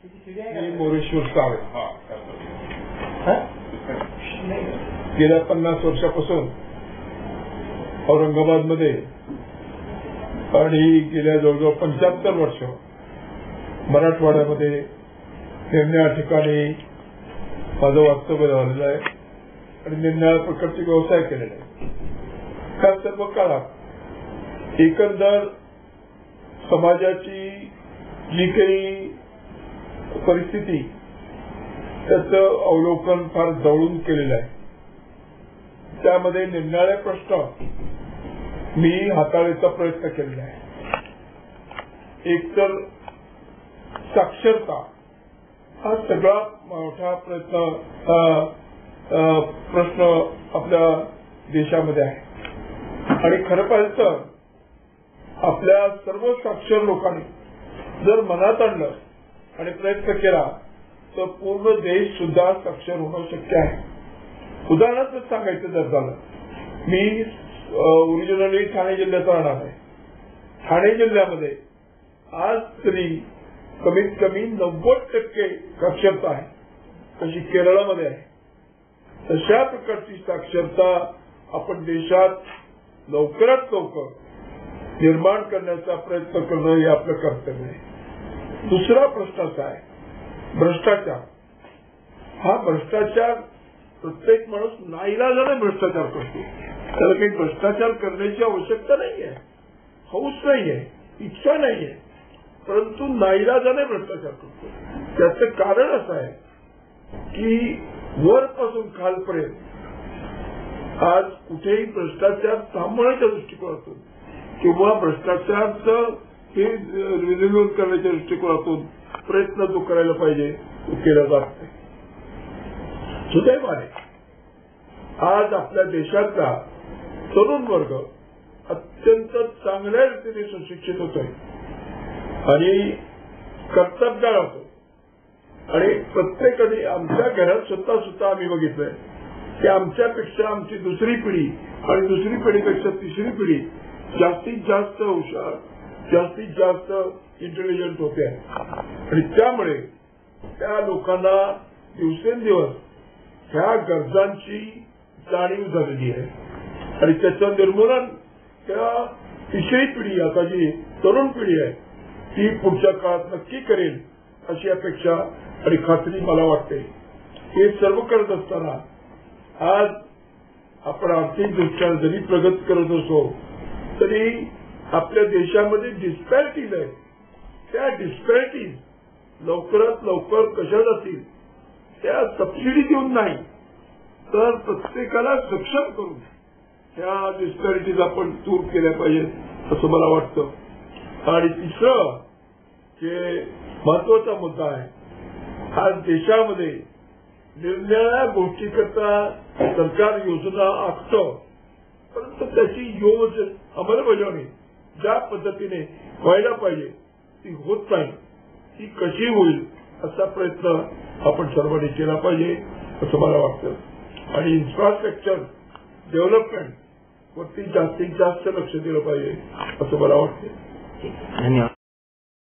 मी Moreshwar save. गेल्या 50 वर्षापासून औरंगाबादमध्ये आणि गेल्या जवळजवळ 75 वर्ष मराठवाड्यामध्ये निरनिराळ्या ठिकाणी माझं वास्तव्य झालेलं आहे आणि निरनिराळ्या प्रकारचे व्यवसाय केलेले आहे. त्या सर्व काळात एकंदर समाजाची जी काही परिस्थिती त्याचं अवलोकन फार जवळून केलेलं आहे. त्यामध्ये निरनिराळे प्रश्न मी हाताळायचा प्रयत्न केलेला आहे. एक तर साक्षरता हा सगळ्यात मोठा प्रश्न आपल्या देशामध्ये आहे आणि खरं पाहिलं तर आपल्या सर्व साक्षर लोकांनी जर मनात आणलं आणि प्रयत्न केला तर पूर्ण देश सुद्धा साक्षर होणं शक्य आहे. उदाहरणार्थ सांगायचं जर झालं, मी ओरिजिनली ठाणे जिल्ह्याचा राहणार आहे. ठाणे जिल्ह्यामध्ये आज तरी कमीत कमी 90% साक्षरता आहे, तशी केरळमध्ये आहे. तशा प्रकारची साक्षरता आपण देशात लवकरात लवकर निर्माण करण्याचा प्रयत्न करणं हे आपलं कर्तव्य आहे. दुसरा प्रश्न असा आहे भ्रष्टाचार. हा भ्रष्टाचार प्रत्येक माणूस नाईलाजाने भ्रष्टाचार करतो. त्याला काही भ्रष्टाचार करण्याची आवश्यकता नाहीये, हौस नाहीये, इच्छा नाहीये, परंतु नाईलाजाने भ्रष्टाचार करतो. त्याचं कारण असं आहे की वरपासून खालपर्यंत आज कुठेही भ्रष्टाचार थांबवण्याच्या दृष्टिकोनातून किंवा भ्रष्टाचाराचं हे निर्मूलन करण्याच्या दृष्टिकोनातून प्रयत्न तो करायला पाहिजे, तो केला जात नाही. सुदैवाने आज आपल्या देशातला तरुण वर्ग अत्यंत चांगल्या रीतीने सुशिक्षित होतोय आणि कर्तबगार होतो. आणि प्रत्येकाने आमच्या घरात सुद्धा आम्ही बघितलंय की आमच्यापेक्षा आमची दुसरी पिढी आणि दुसरी पिढीपेक्षा तिसरी पिढी जास्तीत जास्त हुशार, जास्तीत जास्त इंटेलिजंट होते आणि त्यामुळे त्या लोकांना दिवसेंदिवस ह्या गरजांची जाणीव झालेली आहे आणि त्याचं निर्मूलन त्या तिसरी पिढी, आता जी तरुण पिढी आहे ती पुढच्या काळात नक्की करेल अशी अपेक्षा आणि खात्री मला वाटते. हे सर्व करत असताना आज आपण आर्थिकदृष्ट्या जरी प्रगती करत असो तरी आपल्या देशामध्ये डिस्पॅरिटीज आहेत. त्या डिस्पॅरिटीज लवकरात लवकर कशा जातील, त्या सबसिडी देऊन नाही तर प्रत्येकाला सक्षम करून त्या डिस्पॅरिटीज आपण दूर केल्या पाहिजेत असं मला वाटतं. आणि तिसरं जे महत्वाचा मुद्दा आहे, आज देशामध्ये निरनिराळ्या गोष्टीकरता सरकार योजना आखतं, परंतु त्याची अंमलबजावणी ज्या पद्धतीने व्हायला पाहिजे ती होत नाही. ती कशी होईल असा प्रयत्न आपण सर्वांनी केला पाहिजे असं मला वाटतं. आणि इन्फ्रास्ट्रक्चर डेव्हलपमेंट वरती जास्तीत जास्त लक्ष दिलं पाहिजे असं मला वाटतं. धन्यवाद.